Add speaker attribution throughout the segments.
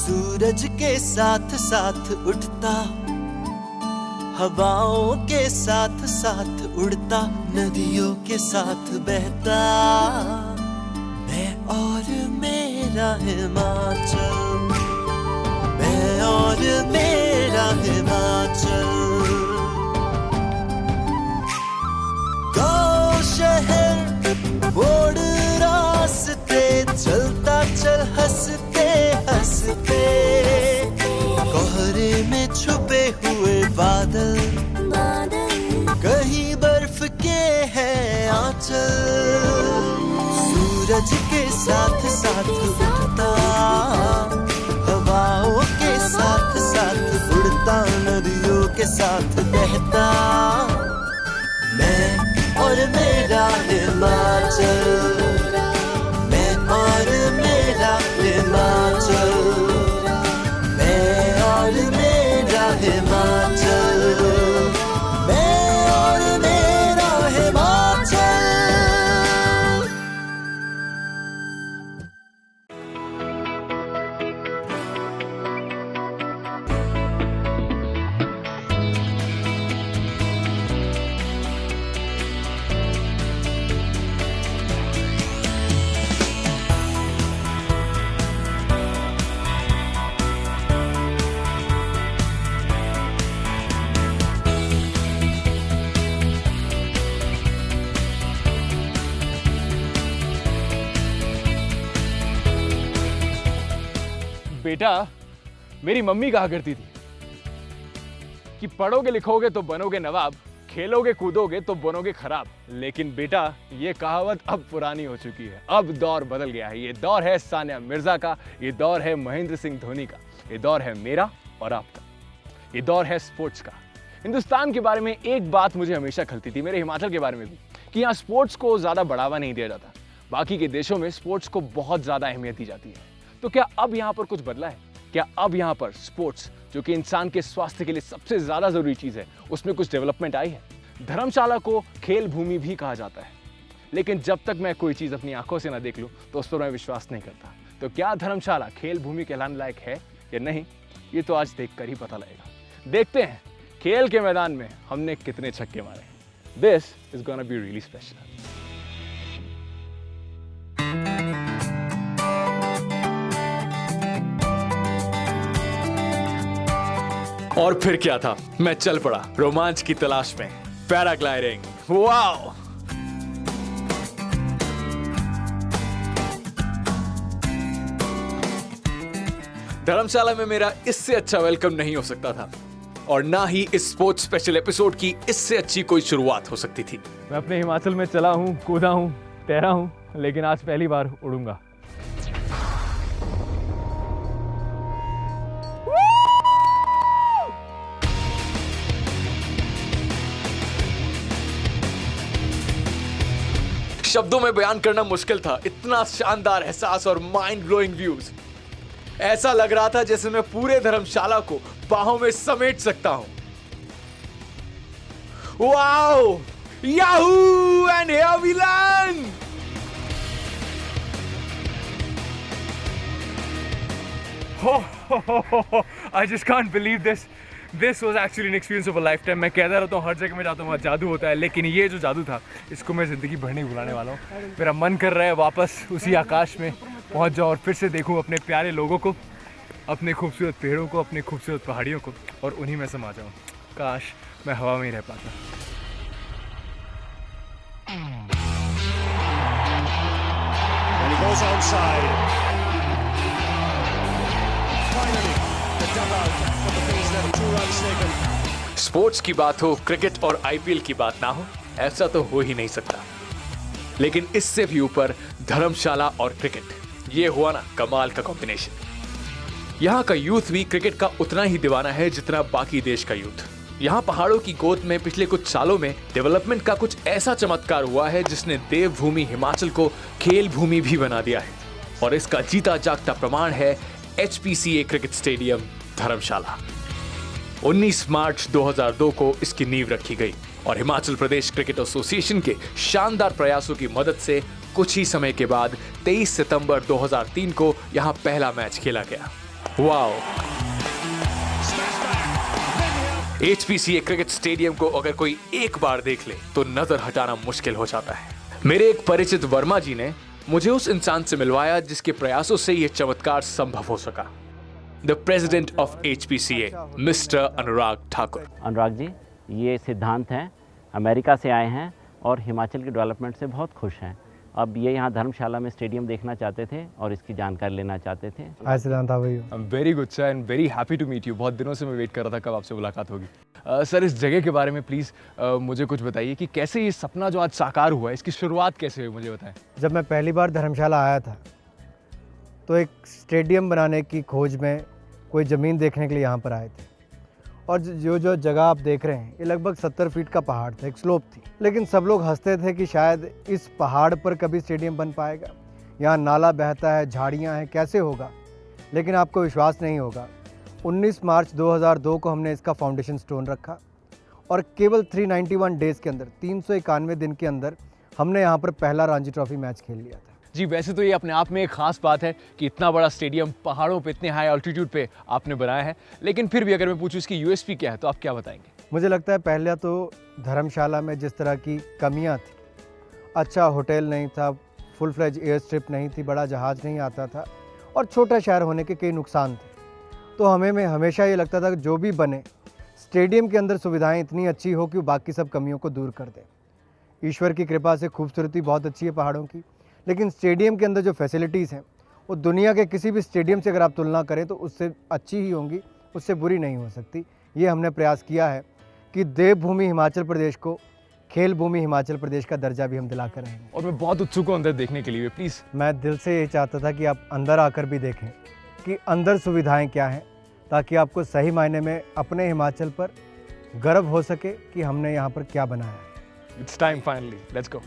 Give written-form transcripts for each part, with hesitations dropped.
Speaker 1: सूरज के साथ साथ उठता, हवाओं के साथ साथ उड़ता, नदियों के साथ बहता, मैं और मेरा हिमाचल, मैं और मेरा हिमाचल। गाँव शहर मोड़ रास्ते, चलता चल हंसते हंसते, कोहरे में छुपे हुए बादल, कहीं बर्फ के हैं आंचल। सूरज के साथ साथ उठता, हवाओं के साथ साथ उड़ता, नदियों के साथ बहता, मैं और मेरा हिमाचल, मैं और मेरा हिमाचल, मैं और मेरा हिमाचल, मैं और मेरा हिमाचल।
Speaker 2: बेटा, मेरी मम्मी कहा करती थी कि पढ़ोगे लिखोगे तो बनोगे नवाब, खेलोगे कूदोगे तो बनोगे खराब। लेकिन बेटा, ये कहावत अब पुरानी हो चुकी है। अब दौर बदल गया है। ये दौर है सानिया मिर्जा का, ये दौर है महेंद्र सिंह धोनी का, ये दौर है मेरा और आपका, ये दौर है स्पोर्ट्स का। हिंदुस्तान के बारे में एक बात मुझे हमेशा खलती थी, मेरे हिमाचल के बारे में भी, कि यहाँ स्पोर्ट्स को ज़्यादा बढ़ावा नहीं दिया जाता। बाकी के देशों में स्पोर्ट्स को बहुत ज़्यादा अहमियत दी जाती है। तो क्या अब यहाँ पर कुछ बदला है? क्या अब यहाँ पर स्पोर्ट्स, जो कि इंसान के स्वास्थ्य के लिए सबसे ज़्यादा ज़रूरी चीज़ है, उसमें कुछ डेवलपमेंट आई है? धर्मशाला को खेल भूमि भी कहा जाता है, लेकिन जब तक मैं कोई चीज़ अपनी आंखों से ना देख लूँ तो उस पर मैं विश्वास नहीं करता। तो क्या धर्मशाला खेल भूमि कहलाने लायक है या नहीं, ये तो आज देखकर ही पता लगेगा। देखते हैं खेल के मैदान में हमने कितने छक्के मारे। This is gonna be really special. और फिर क्या था, मैं चल पड़ा रोमांच की तलाश में। Paragliding, wow! धर्मशाला में मेरा इससे अच्छा वेलकम नहीं हो सकता था, और ना ही इस स्पोर्ट्स स्पेशल एपिसोड की इससे अच्छी कोई शुरुआत हो सकती थी। मैं अपने हिमाचल में चला हूं, कूदा हूं, तैरा हूं, लेकिन आज पहली बार उड़ूंगा। शब्दों में बयान करना मुश्किल था, इतना शानदार एहसास और माइंड ब्लोइंग व्यूज। ऐसा लग रहा था जैसे मैं पूरे धर्मशाला को बाहों में समेट सकता हूं। Wow! Yahoo! And here we land! I just can't believe this. This was actually an experience of a lifetime. मैं कहता रहता हूँ हर जगह में जाता हूँ वहाँ जादू होता है, लेकिन ये जो जादू था इसको मैं ज़िंदगी भर नहीं भुलाने वाला हूँ। मेरा मन कर रहा है वापस उसी आकाश में पहुँच जाऊँ और फिर से देखूँ अपने प्यारे लोगों को, अपने खूबसूरत पेड़ों को, अपने खूबसूरत पहाड़ियों को, और उन्हीं में समा जाऊँ। काश मैं हवा में ही रह पाता।
Speaker 3: And he goes onside. Finally, the dugout for the Kings 11, 2 runs taken.
Speaker 2: Sports की बात हो, क्रिकेट और आईपीएल की बात ना हो, ऐसा तो हो ही नहीं सकता। लेकिन इससे भी ऊपर धर्मशाला और क्रिकेट, ये हुआ ना कमाल का कॉम्बिनेशन। यहाँ का यूथ भी क्रिकेट का उतना ही दीवाना है जितना बाकी देश का यूथ। यहाँ पहाड़ों की गोद में पिछले कुछ सालों में डेवलपमेंट का कुछ ऐसा चमत्कार हुआ है जिसने देवभूमि हिमाचल को खेल भूमि भी बना दिया है, और इसका जीता जागता प्रमाण है HPCA क्रिकेट स्टेडियम धर्मशाला। 19 मार्च 2002 को इसकी नींव रखी गई, और हिमाचल प्रदेश क्रिकेट एसोसिएशन के शानदार प्रयासों की मदद से कुछ ही समय के बाद 23 सितंबर 2003 को यहाँ पहला मैच खेला गया। वाओ। HPCA क्रिकेट स्टेडियम को अगर कोई एक बार देख ले तो नजर हटाना मुश्किल हो जाता है। मेरे एक परिचित वर्मा जी ने मुझे उस इंसान से मिलवाया जिसके प्रयासों से यह चमत्कार संभव हो सका। The president of HPCA, mister Anurag Thakur.
Speaker 4: Anurag ji, ये सिद्धांत हैं, अमेरिका से आए हैं और हिमाचल के डेवलपमेंट से बहुत खुश हैं। अब ये यहाँ धर्मशाला में स्टेडियम देखना चाहते थे और इसकी जानकारी लेना चाहते थे।
Speaker 5: Hi Siddhant, how are you?
Speaker 2: I am very good sir and very happy to meet you. बहुत दिनों से मैं वेट कर रहा था कब आपसे मुलाकात होगी। सर, इस जगह के बारे में प्लीज़ मुझे कुछ बताइए कि कैसे ये सपना जो आज साकार हुआ है, इसकी शुरुआत कैसे हुई, मुझे बताएं।
Speaker 5: जब मैं पहली बार धर्मशाला आया था तो एक स्टेडियम बनाने की खोज में कोई ज़मीन देखने के लिए यहाँ पर आए थे, और जो जगह आप देख रहे हैं ये लगभग 70 फीट का पहाड़ था, एक स्लोप थी। लेकिन सब लोग हंसते थे कि शायद इस पहाड़ पर कभी स्टेडियम बन पाएगा, यहाँ नाला बहता है, झाड़ियाँ हैं, कैसे होगा। लेकिन आपको विश्वास नहीं होगा, 19 मार्च 2002 को हमने इसका फाउंडेशन स्टोन रखा और केवल 391 डेज़ के अंदर, 391 दिन के अंदर हमने यहाँ पर पहला रणजी ट्रॉफी मैच खेल लिया था।
Speaker 2: जी, वैसे तो ये अपने आप में एक खास बात है कि इतना बड़ा स्टेडियम पहाड़ों पे इतने हाई ऑल्टीट्यूड पे आपने बनाया है, लेकिन फिर भी अगर मैं पूछूं इसकी USP क्या है तो आप क्या बताएंगे?
Speaker 5: मुझे लगता है पहले तो धर्मशाला में जिस तरह की कमियां थी, अच्छा होटल नहीं था, फुल फ्लेज एयर स्ट्रिप नहीं थी, बड़ा जहाज़ नहीं आता था और छोटा शहर होने के कई नुकसान थे। तो हमें हमेशा ये लगता था कि जो भी बने स्टेडियम के अंदर सुविधाएं इतनी अच्छी हो कि बाकी सब कमियों को दूर कर दें। ईश्वर की कृपा से खूबसूरती बहुत अच्छी है पहाड़ों की, लेकिन स्टेडियम के अंदर जो फैसिलिटीज़ हैं वो दुनिया के किसी भी स्टेडियम से अगर आप तुलना करें तो उससे अच्छी ही होंगी, उससे बुरी नहीं हो सकती। ये हमने प्रयास किया है कि देवभूमि हिमाचल प्रदेश को खेल भूमि हिमाचल प्रदेश का दर्जा भी हम दिला कर रहेंगे।
Speaker 2: और मैं बहुत उत्सुक हूँ अंदर देखने के लिए, प्लीज़।
Speaker 5: मैं दिल से ये चाहता था कि आप अंदर आकर भी देखें कि अंदर सुविधाएं क्या हैं, ताकि आपको सही मायने में अपने हिमाचल पर गर्व हो सके कि हमने यहाँ पर क्या बनाया है।
Speaker 2: It's time finally, let's go.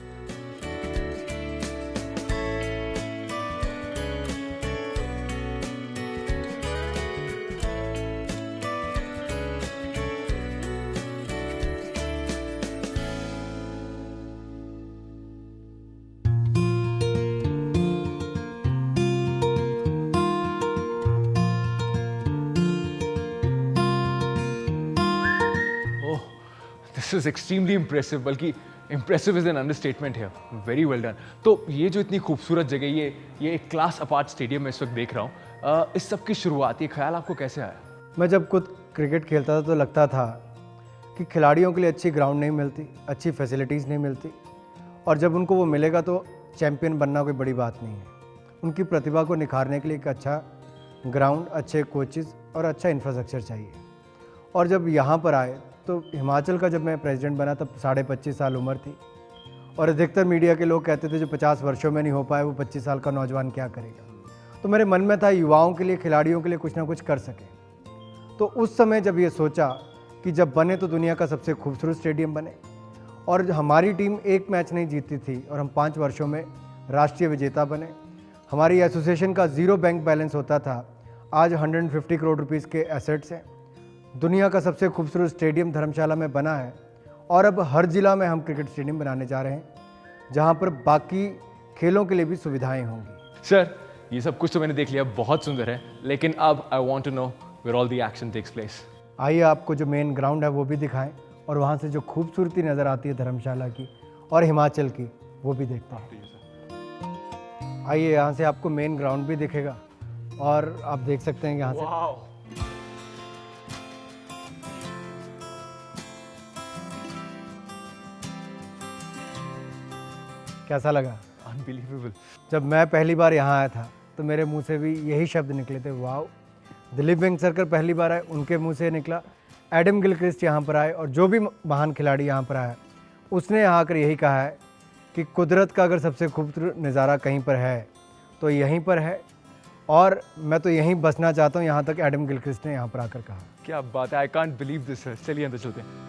Speaker 2: This is extremely impressive, बल्कि इम्प्रेसिव इज एन अंडरस्टेटमेंट है। Very well done. तो ये जो इतनी खूबसूरत जगह, ये एक क्लास अपार्ट स्टेडियम मैं इस वक्त देख रहा हूँ, इस सब की शुरुआत, ये ख्याल आपको कैसे आया?
Speaker 5: मैं जब खुद क्रिकेट खेलता था तो लगता था कि खिलाड़ियों के लिए अच्छी ग्राउंड नहीं मिलती, अच्छी फैसिलिटीज़ नहीं मिलती, और जब उनको वो मिलेगा तो चैम्पियन बनना कोई बड़ी बात नहीं है। उनकी प्रतिभा को निखारने के लिए एक अच्छा ग्राउंड, अच्छे कोचेज़ और अच्छा इंफ्रास्ट्रक्चर चाहिए। और जब यहाँ पर आए तो हिमाचल का जब मैं प्रेसिडेंट बना तब 25.5 साल उम्र थी, और अधिकतर मीडिया के लोग कहते थे जो 50 वर्षों में नहीं हो पाए वो 25 साल का नौजवान क्या करेगा। तो मेरे मन में था युवाओं के लिए, खिलाड़ियों के लिए कुछ ना कुछ कर सके। तो उस समय जब ये सोचा कि जब बने तो दुनिया का सबसे खूबसूरत स्टेडियम बने, और हमारी टीम एक मैच नहीं जीती थी और हम 5 वर्षों में राष्ट्रीय विजेता बने। हमारी एसोसिएशन का 0 बैंक बैलेंस होता था, आज 150 करोड़ रुपीज़ के एसेट्स हैं। दुनिया का सबसे खूबसूरत स्टेडियम धर्मशाला में बना है, और अब हर ज़िला में हम क्रिकेट स्टेडियम बनाने जा रहे हैं जहां पर बाकी खेलों के लिए भी सुविधाएं होंगी।
Speaker 2: सर, ये सब कुछ तो मैंने देख लिया, बहुत सुंदर है, लेकिन अब I want to know where all the action takes place.
Speaker 5: आइए आपको जो मेन ग्राउंड है वो भी दिखाएं, और वहां से जो खूबसूरती नज़र आती है धर्मशाला की और हिमाचल की वो भी देखते हैं। आइए, यहाँ से आपको मेन ग्राउंड भी दिखेगा और आप देख सकते हैं यहाँ से। कैसा लगा?
Speaker 2: अनबिलीवेबल।
Speaker 5: जब मैं पहली बार यहाँ आया था तो मेरे मुंह से भी यही शब्द निकले थे, वाओ। दिलीप वेंगसरकर पहली बार आए, उनके मुंह से निकला। एडम गिलक्रिस्ट यहाँ पर आए, और जो भी महान खिलाड़ी यहाँ पर आया उसने यहाँ आकर यही कहा है कि कुदरत का अगर सबसे खूबसूरत नज़ारा कहीं पर है तो यहीं पर है, और मैं तो यहीं बसना चाहता हूँ, यहाँ तक एडम गिलक्रिस्ट ने यहाँ पर आकर कहा।
Speaker 2: क्या बात है, I can't believe this sir. चलिए अंदर चलते हैं।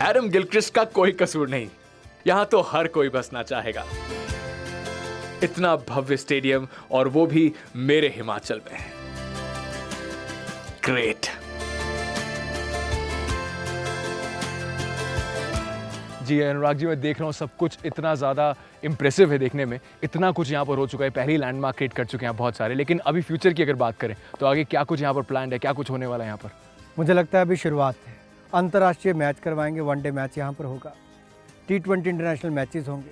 Speaker 2: एडम गिलक्रिस्ट का कोई कसूर नहीं, यहां तो हर कोई बसना चाहेगा। इतना भव्य स्टेडियम, और वो भी मेरे हिमाचल में। ग्रेट। जी अनुराग जी, मैं देख रहा हूँ सब कुछ इतना ज़्यादा इम्प्रेसिव है देखने में, इतना कुछ यहाँ पर हो चुका है, पहले ही लैंडमार्क क्रिएट कर चुके हैं बहुत सारे, लेकिन अभी फ्यूचर की अगर बात करें तो आगे क्या कुछ यहाँ पर प्लान है, क्या कुछ होने वाला है यहाँ पर?
Speaker 5: मुझे लगता है अभी शुरुआत है। अंतर्राष्ट्रीय मैच करवाएंगे, वनडे मैच यहाँ पर होगा, T20 इंटरनेशनल मैचेस होंगे,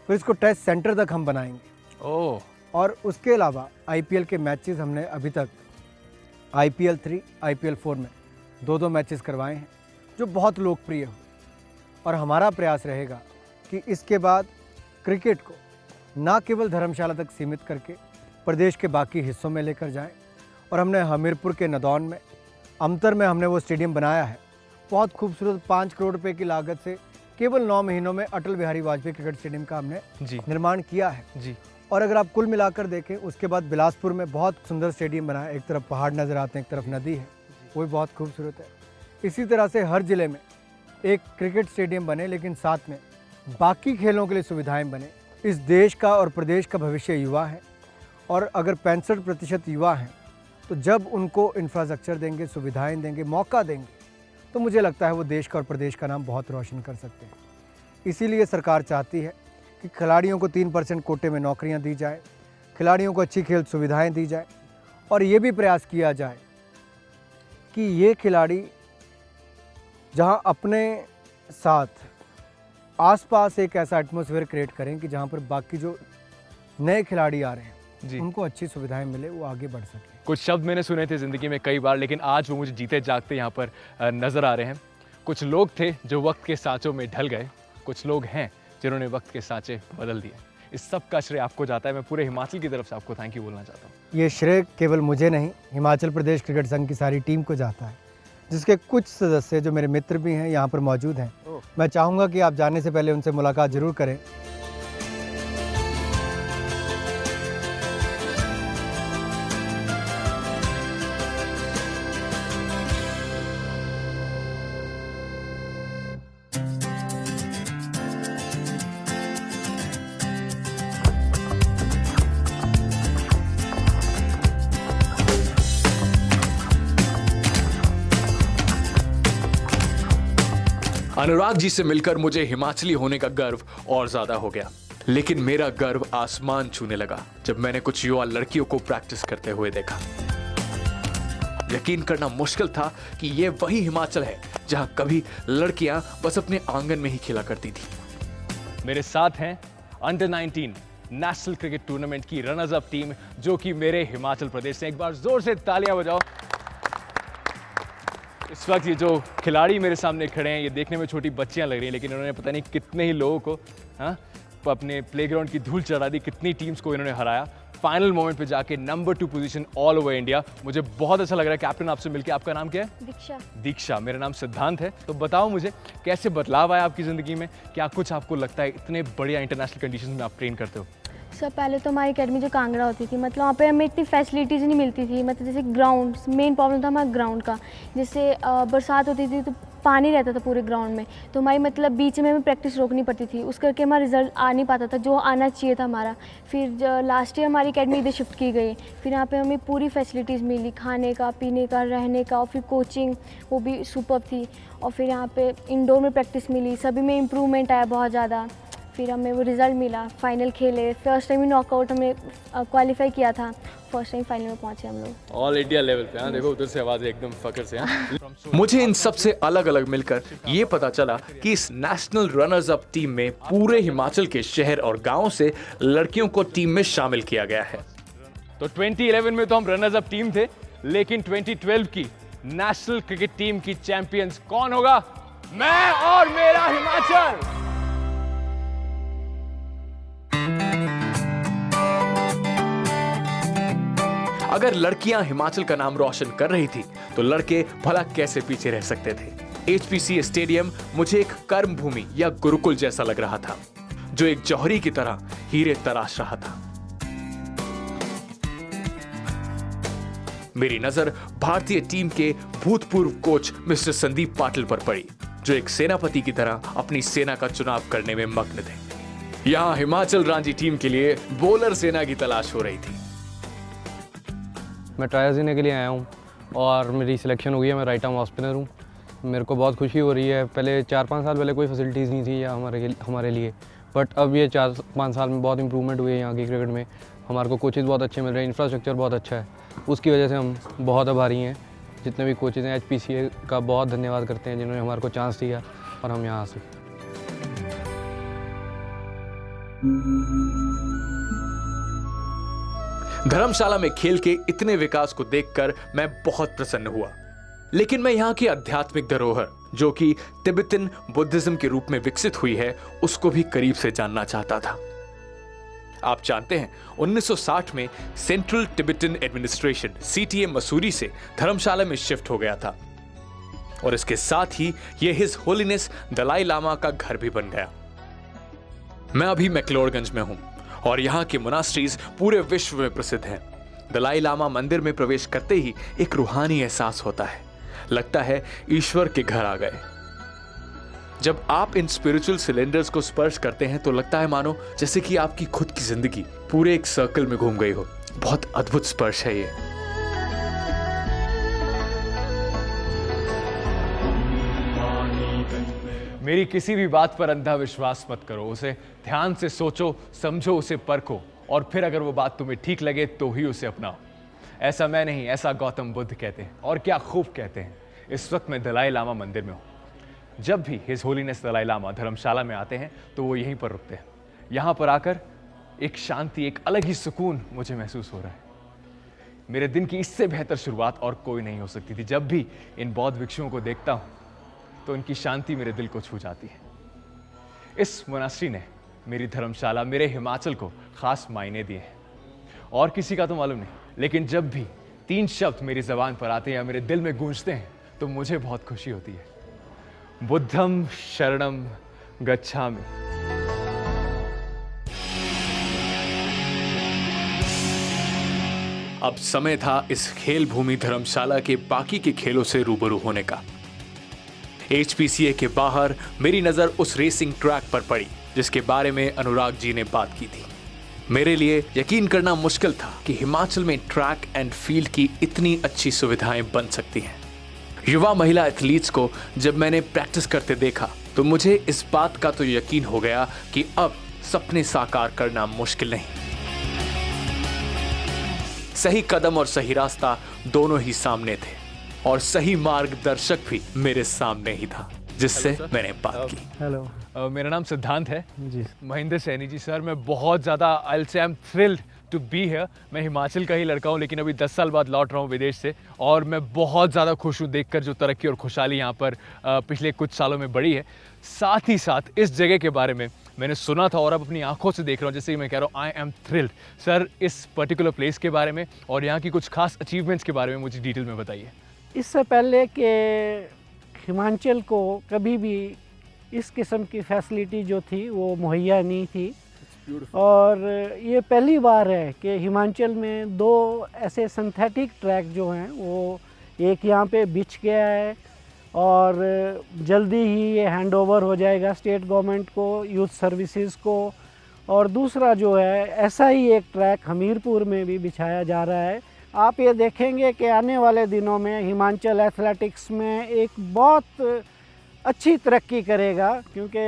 Speaker 5: फिर इसको टेस्ट सेंटर तक हम बनाएंगे।
Speaker 2: ओह,
Speaker 5: और उसके अलावा IPL के मैचेस हमने अभी तक IPL 3, IPL 4 में 2-2 मैचेस करवाए हैं जो बहुत लोकप्रिय हो। और हमारा प्रयास रहेगा कि इसके बाद क्रिकेट को ना केवल धर्मशाला तक सीमित करके प्रदेश के बाकी हिस्सों में लेकर जाएं। और हमने हमीरपुर के नदौन में, अमतर में हमने वो स्टेडियम बनाया है, बहुत खूबसूरत 5 करोड़ रुपए की लागत से केवल 9 महीनों में अटल बिहारी वाजपेयी क्रिकेट स्टेडियम का हमने निर्माण किया है
Speaker 2: जी।
Speaker 5: और अगर आप कुल मिलाकर देखें, उसके बाद बिलासपुर में बहुत सुंदर स्टेडियम बना है, एक तरफ पहाड़ नज़र आते हैं, एक तरफ नदी है, वो भी बहुत खूबसूरत है। इसी तरह से हर ज़िले में एक क्रिकेट स्टेडियम बने, लेकिन साथ में बाकी खेलों के लिए सुविधाएं बने। इस देश का और प्रदेश का भविष्य युवा है, और अगर 65% युवा हैं तो जब उनको इंफ्रास्ट्रक्चर देंगे, सुविधाएं देंगे, मौका देंगे, तो मुझे लगता है वो देश का और प्रदेश का नाम बहुत रोशन कर सकते हैं। इसीलिए सरकार चाहती है कि खिलाड़ियों को 3% कोटे में नौकरियां दी जाए, खिलाड़ियों को अच्छी खेल सुविधाएं दी जाए, और ये भी प्रयास किया जाए कि ये खिलाड़ी जहां अपने साथ आसपास एक ऐसा एटमॉस्फेयर क्रिएट करें कि जहां पर बाकी जो नए खिलाड़ी आ रहे हैं उनको अच्छी सुविधाएं मिले, वो आगे बढ़ सकें।
Speaker 2: कुछ शब्द मैंने सुने थे ज़िंदगी में कई बार, लेकिन आज वो मुझे जीते जागते यहाँ पर नज़र आ रहे हैं। कुछ लोग थे जो वक्त के सांचों में ढल गए, कुछ लोग हैं जिन्होंने वक्त के सांचे बदल दिए। इस सब का श्रेय आपको जाता है। मैं पूरे हिमाचल की तरफ से आपको थैंक यू बोलना चाहता हूँ।
Speaker 5: ये श्रेय केवल मुझे नहीं, हिमाचल प्रदेश क्रिकेट संघ की सारी टीम को जाता है, जिसके कुछ सदस्य जो मेरे मित्र भी हैं यहाँ पर मौजूद हैं। मैं चाहूँगा कि आप जाने से पहले उनसे मुलाकात ज़रूर करें।
Speaker 2: अनुराग जी से मिलकर मुझे हिमाचली होने का गर्व और ज्यादा हो गया, लेकिन मेरा गर्व आसमान छूने लगा जब मैंने कुछ युवा लड़कियों को प्रैक्टिस करते हुए देखा। यकीन करना मुश्किल था कि ये वही हिमाचल है जहां कभी लड़कियां बस अपने आंगन में ही खेला करती थी। मेरे साथ हैं अंडर 19 नेशनल क्रिकेट टूर्नामेंट की रनर्स अप टीम, जो कि मेरे हिमाचल प्रदेश से। एक बार जोर से तालियां बजाओ। इस वक्त ये जो खिलाड़ी मेरे सामने खड़े हैं, ये देखने में छोटी बच्चियां लग रही हैं, लेकिन इन्होंने पता नहीं कितने ही लोगों को अपने प्लेग्राउंड की धूल चढ़ा दी, कितनी टीम्स को इन्होंने हराया। फाइनल मोमेंट पे जाके number 2 position all over India. मुझे बहुत अच्छा लग रहा है कैप्टन आपसे मिलके। आपका नाम क्या है?
Speaker 6: दीक्षा।
Speaker 2: दीक्षा। मेरा नाम सिद्धांत है। तो बताओ मुझे, कैसे बदलाव आया आपकी ज़िंदगी में? क्या कुछ आपको लगता है इतने बढ़िया इंटरनेशनल कंडीशंस में आप ट्रेन करते हो?
Speaker 6: सर पहले तो हमारी अकेडमी जो कांगड़ा होती थी, मतलब वहाँ पे हमें इतनी फैसिलिटीज़ नहीं मिलती थी। मतलब जैसे ग्राउंड, मेन प्रॉब्लम था हमारा ग्राउंड का। जैसे बरसात होती थी तो पानी रहता था पूरे ग्राउंड में, तो हमारी मतलब बीच में हमें प्रैक्टिस रोकनी पड़ती थी, उस करके हमारा रिजल्ट आ नहीं पाता था जो आना चाहिए था हमारा। फिर लास्ट ईयर हमारी अकेडमी इधर शिफ्ट की गई, फिर यहाँ पे हमें पूरी फैसिलिटीज़ मिली, खाने का, पीने का, रहने का, और फिर कोचिंग वो भी सुपर थी। और फिर यहाँ पे इंडोर में प्रैक्टिस मिली, सभी में इम्प्रूवमेंट आया बहुत ज़्यादा। फिर हमें वो रिज़ल्ट मिला, फाइनल खेले, फर्स्ट टाइम ही नॉकआउट हमने क्वालिफाई किया था, फर्स्ट टाइम फाइनल में पहुंचे हम लोग
Speaker 2: ऑल इंडिया लेवल पे। हाँ देखो उधर से आवाज़ एकदम फकर से। मुझे इन सब से अलग अलग मिलकर ये पता चला कि इस नेशनल रनर्स अप टीम में पूरे हिमाचल के शहर और गाँव से लड़कियों को टीम में शामिल किया गया है। तो 2011 में तो हम रनर्स अप टीम थे, लेकिन 2012 की नेशनल क्रिकेट टीम की चैंपियंस कौन होगा? मैं और मेरा हिमाचल। अगर लड़कियां हिमाचल का नाम रोशन कर रही थी तो लड़के भला कैसे पीछे रह सकते थे? HPCA स्टेडियम मुझे एक कर्म भूमि या गुरुकुल जैसा लग रहा था, जो एक जौहरी की तरह हीरे तराश रहा था। मेरी नजर भारतीय टीम के भूतपूर्व कोच मिस्टर संदीप पाटिल पर पड़ी, जो एक सेनापति की तरह अपनी सेना का चुनाव करने में मग्न थे। यहां हिमाचल रांझी टीम के लिए बॉलर सेना की तलाश हो रही थी।
Speaker 7: मैं ट्रायल्स देने के लिए आया हूँ और मेरी सिलेक्शन हो गई है। मैं राइट आर्म ऑफ स्पिनर हूँ। मेरे को बहुत खुशी हो रही है। पहले 4-5 साल पहले कोई फैसिलिटीज़ नहीं थी यहाँ हमारे लिए, बट अब ये 4-5 साल में बहुत इंप्रूवमेंट हुई है यहाँ की क्रिकेट में। हमारे को कोचेज़ बहुत अच्छे मिल रहे हैं, इंफ्रास्ट्रक्चर बहुत अच्छा है, उसकी वजह से हम बहुत आभारी हैं। जितने भी कोचेज़ हैं HPCA का बहुत धन्यवाद करते हैं जिन्होंने हमारे को चांस दिया और हम यहाँ आ सके।
Speaker 8: धर्मशाला में खेल के इतने विकास को देखकर मैं बहुत प्रसन्न हुआ, लेकिन मैं यहाँ की आध्यात्मिक धरोहर जो कि तिब्बतन बुद्धिज्म के रूप में विकसित हुई है उसको भी करीब से जानना चाहता था। आप जानते हैं 1960 में central Tibetan administration CTA Mussoorie से धर्मशाला में शिफ्ट हो गया था और इसके साथ ही यह हिज होलीनेस दलाई लामा का घर भी बन गया। मैं अभी मैक्लोडगंज में हूं और यहाँ के मोनास्ट्रीज पूरे विश्व में प्रसिद्ध हैं। दलाई लामा मंदिर में प्रवेश करते ही एक रूहानी एहसास होता है, लगता है ईश्वर के घर आ गए। जब आप इन स्पिरिचुअल सिलेंडर्स को स्पर्श करते हैं तो लगता है मानो जैसे कि आपकी खुद की जिंदगी पूरे एक सर्कल में घूम गई हो। बहुत अद्भुत स्पर्श है ये।
Speaker 2: मेरी किसी भी बात पर अंधा विश्वास मत करो, उसे ध्यान से सोचो, समझो, उसे परखो और फिर अगर वो बात तुम्हें ठीक लगे तो ही उसे अपनाओ। ऐसा मैं नहीं, ऐसा गौतम बुद्ध कहते हैं और क्या खूब कहते हैं। इस वक्त मैं दलाई लामा मंदिर में हूँ। जब भी हिज होलीनेस दलाई लामा धर्मशाला में आते हैं तो वो यहीं पर रुकते हैं। यहाँ पर आकर एक शांति, एक अलग ही सुकून मुझे महसूस हो रहा है। मेरे दिन की इससे बेहतर शुरुआत और कोई नहीं हो सकती थी। जब भी इन बौद्ध भिक्षुओं को देखता हूँ तो उनकी शांति मेरे दिल को छू जाती है। इस मोनास्ट्री ने मेरी धर्मशाला, मेरे हिमाचल को खास मायने दिए हैं और किसी का तो मालूम नहीं, लेकिन जब भी 3 शब्द मेरी जबान पर आते हैं या मेरे दिल में गूंजते हैं तो मुझे बहुत खुशी होती है। बुद्धम शरणम गच्छामि।
Speaker 8: अब समय था इस खेल भूमि धर्मशाला के बाकी के खेलों से रूबरू होने का। HPCA के बाहर मेरी नजर उस रेसिंग ट्रैक पर पड़ी जिसके बारे में अनुराग जी ने बात की थी। मेरे लिए यकीन करना मुश्किल था कि हिमाचल में ट्रैक एंड फील्ड की इतनी अच्छी सुविधाएं बन सकती हैं। युवा महिला एथलीट्स को जब मैंने प्रैक्टिस करते देखा तो मुझे इस बात का तो यकीन हो गया कि अब सपने साकार करना मुश्किल नहीं। सही कदम और सही रास्ता दोनों ही सामने थे और सही मार्गदर्शक भी मेरे सामने ही था जिससे मैंने बात की।
Speaker 5: हेलो,
Speaker 2: मेरा नाम सिद्धांत है
Speaker 5: जी।
Speaker 2: महेंद्र सैनी जी। सर, मैं बहुत ज़्यादा I am thrilled to be here. मैं हिमाचल का ही लड़का हूँ लेकिन अभी 10 साल बाद लौट रहा हूँ विदेश से और मैं बहुत ज़्यादा खुश हूँ देखकर जो तरक्की और खुशहाली यहाँ पर पिछले कुछ सालों में बढ़ी है। साथ ही साथ इस जगह के बारे में मैंने सुना था और अब अपनी आंखों से देख रहा हूँ, जैसे कि मैं कह रहा हूँ आई एम थ्रिल्ड। सर, इस पर्टिकुलर प्लेस के बारे में और यहाँ की कुछ खास अचीवमेंट्स के बारे में मुझे डिटेल में बताइए।
Speaker 9: इससे पहले कि हिमाचल को कभी भी इस किस्म की फैसिलिटी जो थी वो मुहैया नहीं थी और ये पहली बार है कि हिमाचल में 2 ऐसे सिंथेटिक ट्रैक जो हैं वो एक यहाँ पे बिछ गया है और जल्दी ही ये हैंडओवर हो जाएगा स्टेट गवर्नमेंट को, यूथ सर्विसेज को। और दूसरा जो है ऐसा ही एक ट्रैक हमीरपुर में भी बिछाया जा रहा है। आप ये देखेंगे कि आने वाले दिनों में हिमाचल एथलेटिक्स में एक बहुत अच्छी तरक्की करेगा क्योंकि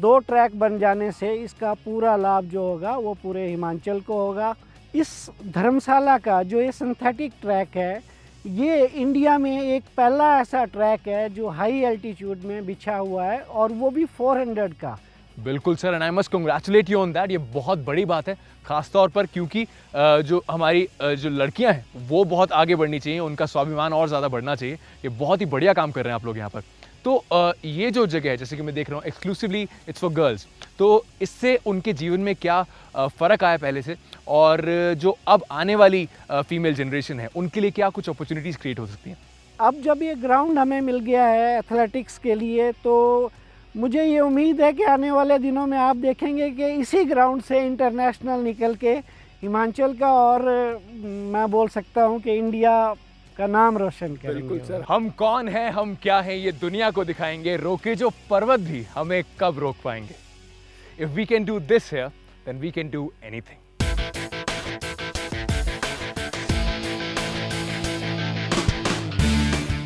Speaker 9: 2 ट्रैक बन जाने से इसका पूरा लाभ जो होगा वो पूरे हिमाचल को होगा। इस धर्मशाला का जो ये सिंथेटिक ट्रैक है ये इंडिया में एक पहला ऐसा ट्रैक है जो हाई एल्टीट्यूड में बिछा हुआ है और वो भी 400 का।
Speaker 2: बिल्कुल sir, and I must congratulate you on that. ये बहुत बड़ी बात है खास तौर पर क्योंकि जो हमारी जो लड़कियां हैं वो बहुत आगे बढ़नी चाहिए, उनका स्वाभिमान और ज़्यादा बढ़ना चाहिए। ये बहुत ही बढ़िया काम कर रहे हैं आप लोग यहाँ पर। तो ये जो जगह है जैसे कि मैं देख रहा हूँ एक्सक्लूसिवली इट्स फॉर गर्ल्स, तो इससे उनके जीवन में क्या फ़र्क आया पहले से और जो अब आने वाली फीमेल जनरेशन है उनके लिए क्या कुछ अपॉर्चुनिटीज़ क्रिएट हो सकती हैं?
Speaker 9: अब जब ये ग्राउंड हमें मिल गया है एथलेटिक्स के लिए तो मुझे ये उम्मीद है कि आने वाले दिनों में आप देखेंगे कि इसी ग्राउंड से इंटरनेशनल निकल के हिमाचल का और मैं बोल सकता हूँ कि इंडिया का नाम रोशन करेंगे।
Speaker 2: बिल्कुल सर, हम कौन हैं, हम क्या हैं, ये दुनिया को दिखाएंगे। रोके जो पर्वत भी हमें कब रोक पाएंगे। If we can do this here then we can do anything.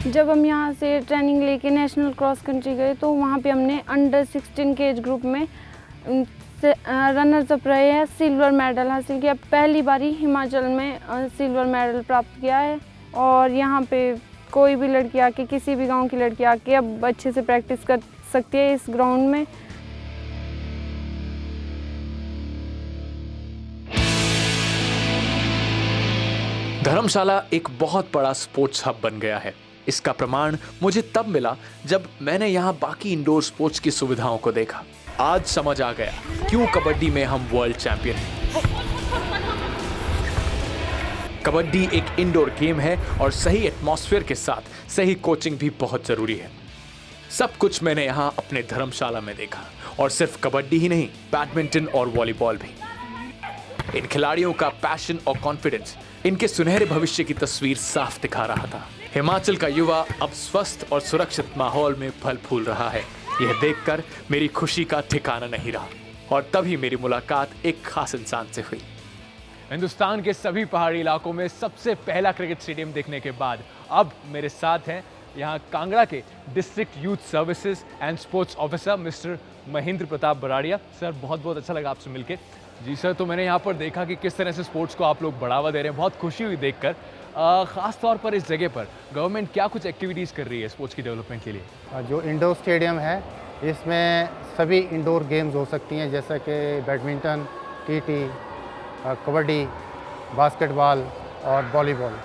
Speaker 10: जब हम यहाँ से ट्रेनिंग लेके नेशनल क्रॉस कंट्री गए तो वहाँ पे हमने अंडर 16 के एज ग्रुप में रनर्स अप रहे हैं, सिल्वर मेडल हासिल किया। पहली बारी हिमाचल में सिल्वर मेडल प्राप्त किया है। और यहाँ पे कोई भी लड़की आके, किसी भी गांव की लड़की आके अब अच्छे से प्रैक्टिस कर सकती है इस ग्राउंड में।
Speaker 8: धर्मशाला एक बहुत बड़ा स्पोर्ट्स हब बन गया है। इसका प्रमाण मुझे तब मिला जब मैंने यहाँ बाकी इंडोर स्पोर्ट्स की सुविधाओं को देखा। आज समझ आ गया क्यों कबड्डी में हम वर्ल्ड चैंपियन हैं। कबड्डी एक इंडोर गेम है और सही एटमॉस्फेयर के साथ सही कोचिंग भी बहुत जरूरी है। सब कुछ मैंने यहाँ अपने धर्मशाला में देखा, और सिर्फ कबड्डी ही नहीं, बैडमिंटन और वॉलीबॉल भी। इन खिलाड़ियों का पैशन और कॉन्फिडेंस इनके सुनहरे भविष्य की तस्वीर साफ दिखा रहा था। हिमाचल का युवा अब स्वस्थ और सुरक्षित माहौल में फल फूल रहा है। यह देखकर मेरी खुशी का ठिकाना नहीं रहा, और तभी मेरी मुलाकात एक खास इंसान से हुई।
Speaker 2: हिंदुस्तान के सभी पहाड़ी इलाकों में सबसे पहला क्रिकेट स्टेडियम देखने के बाद अब मेरे साथ हैं यहाँ कांगड़ा के district youth services and sports officer mister Mahendra Pratap Baradia. Sir, बहुत बहुत अच्छा लगा आपसे मिलके। जी सर, तो मैंने यहाँ पर देखा कि किस तरह से स्पोर्ट्स को आप लोग बढ़ावा दे रहे हैं, बहुत खुशी हुई देखकर। ख़ास तौर पर इस जगह पर गवर्नमेंट क्या कुछ एक्टिविटीज़ कर रही है स्पोर्ट्स की डेवलपमेंट के लिए?
Speaker 11: जो इंडोर स्टेडियम है इसमें सभी इंडोर गेम्स हो सकती हैं, जैसा कि बैडमिंटन, टीटी, कबड्डी, बास्केटबॉल और वॉलीबॉल।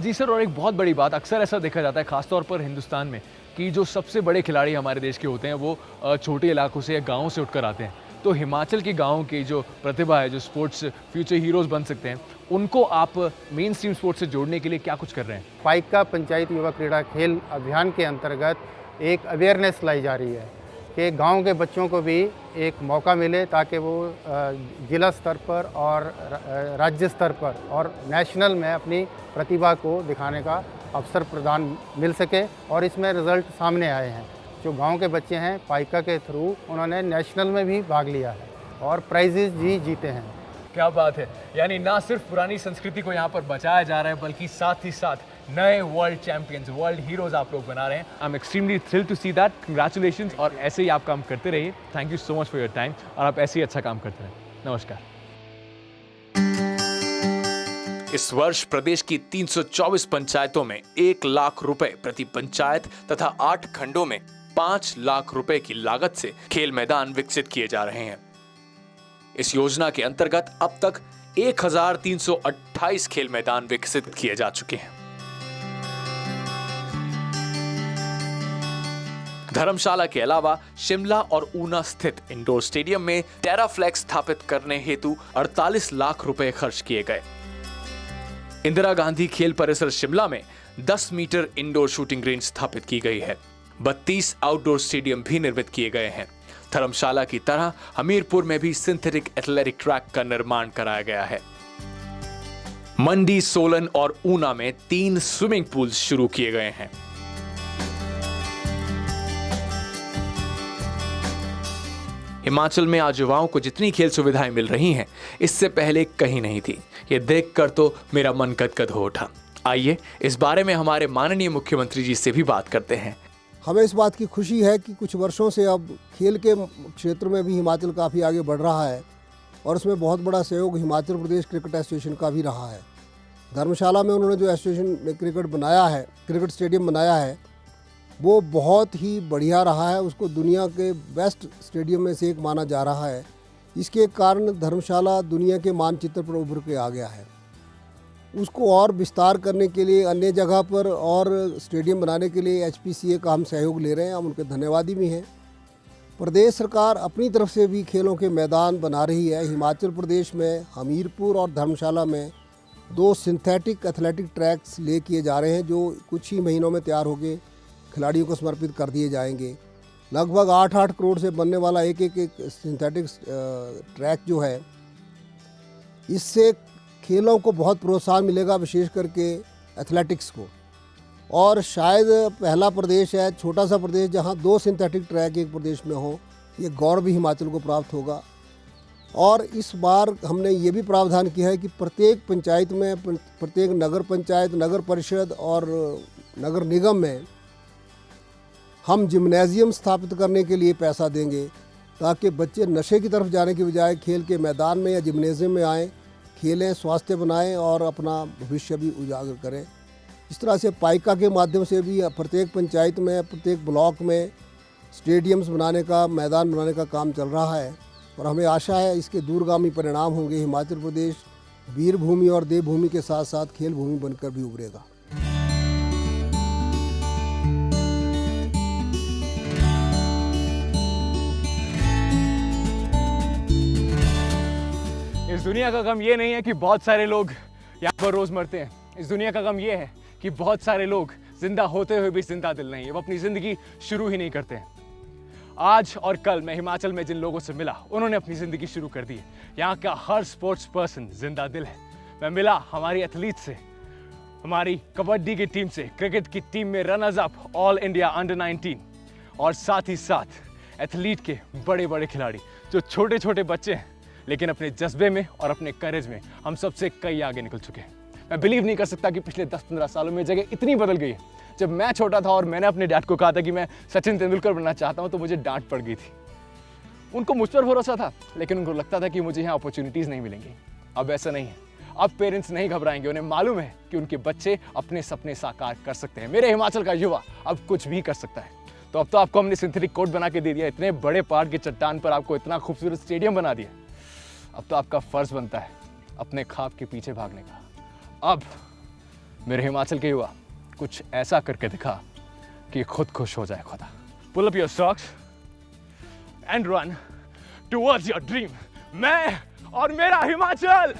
Speaker 2: जी सर, और एक बहुत बड़ी बात, अक्सर ऐसा देखा जाता है ख़ासतौर पर हिंदुस्तान में कि जो सबसे बड़े खिलाड़ी हमारे देश के होते हैं वो छोटे इलाकों से या गाँव से उठकर आते हैं। तो हिमाचल के गाँव की जो प्रतिभा है, जो स्पोर्ट्स फ्यूचर हीरोज़ बन सकते हैं, उनको आप मेन स्ट्रीम स्पोर्ट्स से जोड़ने के लिए क्या कुछ कर रहे हैं?
Speaker 11: पाइका पंचायत युवा क्रीड़ा खेल अभियान के अंतर्गत एक अवेयरनेस लाई जा रही है कि गांव के बच्चों को भी एक मौका मिले ताकि वो जिला स्तर पर और राज्य स्तर पर और नेशनल में अपनी प्रतिभा को दिखाने का अवसर प्रदान मिल सके। और इसमें रिज़ल्ट सामने आए हैं। जो गांव के बच्चे हैं, पाइका के थ्रू उन्होंने नेशनल में भी भाग लिया है और प्राइजेस भी जीते हैं।
Speaker 2: क्या बात है, यानी ना सिर्फ पुरानी संस्कृति को यहाँ पर बचाया जा रहा है बल्कि साथ ही साथ नए वर्ल्ड चैंपियंस, वर्ल्ड हीरोज आप लोग बना रहे हैं। I am extremely thrilled to see that. Congratulations, और ऐसे ही आप काम करते रहिए। Thank you so much for your time, और आप ऐसे ही अच्छा काम करते रहें। नमस्कार।
Speaker 8: इस वर्ष प्रदेश की 324 पंचायतों में 1 लाख रुपए प्रति पंचायत तथा 8 खंडों में 5 लाख रुपए की लागत से खेल मैदान विकसित किए जा रहे हैं। इस योजना के अंतर्गत अब तक 1328 खेल मैदान विकसित किए जा चुके हैं। धर्मशाला के अलावा शिमला और ऊना स्थित इंडोर स्टेडियम में टेराफ्लेक्स स्थापित करने हेतु 48 लाख रुपए खर्च किए गए। इंदिरा गांधी खेल परिसर शिमला में 10 मीटर इंडोर शूटिंग रेंज स्थापित की गई है। 32 आउटडोर स्टेडियम भी निर्मित किए गए हैं। धर्मशाला की तरह हमीरपुर में भी सिंथेटिक एथलेटिक ट्रैक का निर्माण कराया गया है। मंडी, सोलन और ऊना में 3 स्विमिंग पूल्स शुरू किए गए हैं। हिमाचल में आज युवाओं को जितनी खेल सुविधाएं मिल रही हैं, इससे पहले कहीं नहीं थी। ये देखकर तो मेरा मन गदगद हो उठा। आइए इस बारे में हमारे माननीय मुख्यमंत्री जी से भी बात करते हैं।
Speaker 12: हमें इस बात की खुशी है कि कुछ वर्षों से अब खेल के क्षेत्र में भी हिमाचल काफ़ी आगे बढ़ रहा है, और उसमें बहुत बड़ा सहयोग हिमाचल प्रदेश क्रिकेट एसोसिएशन का भी रहा है। धर्मशाला में उन्होंने जो एसोसिएशन ने क्रिकेट बनाया है, क्रिकेट स्टेडियम बनाया है, वो बहुत ही बढ़िया रहा है। उसको दुनिया के बेस्ट स्टेडियम में से एक माना जा रहा है। इसके कारण धर्मशाला दुनिया के मानचित्र पर उभर के आ गया है। उसको और विस्तार करने के लिए अन्य जगह पर और स्टेडियम बनाने के लिए HPCA का हम सहयोग ले रहे हैं। हम उनके धन्यवादी भी हैं। प्रदेश सरकार अपनी तरफ से भी खेलों के मैदान बना रही है। हिमाचल प्रदेश में हमीरपुर और धर्मशाला में 2 सिंथेटिक एथलेटिक ट्रैक्स ले किए जा रहे हैं, जो कुछ ही महीनों में तैयार होकर खिलाड़ियों को समर्पित कर दिए जाएंगे। लगभग 8-8 करोड़ से बनने वाला एक सिंथेटिक ट्रैक जो है, इससे खेलों को बहुत प्रोत्साहन मिलेगा, विशेष करके एथलेटिक्स को। और शायद पहला प्रदेश है, छोटा सा प्रदेश, जहां 2 सिंथेटिक ट्रैक एक प्रदेश में हो। ये गौरव भी हिमाचल को प्राप्त होगा। और इस बार हमने ये भी प्रावधान किया है कि प्रत्येक पंचायत में, प्रत्येक नगर पंचायत, नगर परिषद और नगर निगम में हम जिम्नेजियम स्थापित करने के लिए पैसा देंगे, ताकि बच्चे नशे की तरफ जाने की बजाय खेल के मैदान में या जिम्नेजियम में आएँ, खेलें, स्वास्थ्य बनाएं और अपना भविष्य भी उजागर करें। इस तरह से पाइका के माध्यम से भी प्रत्येक पंचायत में, प्रत्येक ब्लॉक में स्टेडियम्स बनाने का, मैदान बनाने का काम चल रहा है और हमें आशा है इसके दूरगामी परिणाम होंगे। हिमाचल प्रदेश वीर भूमि और देवभूमि के साथ साथ खेल भूमि बनकर भी उभरेगा।
Speaker 2: इस दुनिया का गम ये नहीं है कि बहुत सारे लोग यहाँ पर रोज मरते हैं। इस दुनिया का गम ये है कि बहुत सारे लोग जिंदा होते हुए भी जिंदा दिल नहीं है, वो अपनी जिंदगी शुरू ही नहीं करते हैं। आज और कल मैं हिमाचल में जिन लोगों से मिला, उन्होंने अपनी ज़िंदगी शुरू कर दी है। यहाँ का हर स्पोर्ट्स पर्सन जिंदा दिल है। मैं मिला हमारी एथलीट से, हमारी कबड्डी की टीम से, क्रिकेट की टीम में runners up all India under 19, और साथ ही साथ एथलीट के बड़े बड़े खिलाड़ी जो छोटे छोटे बच्चे हैं, लेकिन अपने जज्बे में और अपने करेज में हम सबसे कई आगे निकल चुके हैं। मैं बिलीव नहीं कर सकता कि पिछले 10-15 सालों में जगह इतनी बदल गई है। जब मैं छोटा था और मैंने अपने डैड को कहा था कि मैं सचिन तेंदुलकर बनना चाहता हूं, तो मुझे डांट पड़ गई थी। उनको मुझ पर भरोसा था, लेकिन उनको लगता था कि मुझे यहाँ अपॉर्चुनिटीज़ नहीं मिलेंगी। अब ऐसा नहीं है। अब पेरेंट्स नहीं घबराएंगे, उन्हें मालूम है कि उनके बच्चे अपने सपने साकार कर सकते हैं। मेरे हिमाचल का युवा अब कुछ भी कर सकता है। तो अब तो आपको हमने सिंथेटिक कोर्ट बना के दे दिया, इतने बड़े पहाड़ की चट्टान पर आपको इतना खूबसूरत स्टेडियम बना दिया। अब तो आपका फर्ज बनता है अपने ख्वाब के पीछे भागने का। अब मेरे हिमाचल के युवा कुछ ऐसा करके दिखा कि खुद खुश हो जाए खुदा। Pull up your socks and run towards your dream. मैं और मेरा हिमाचल।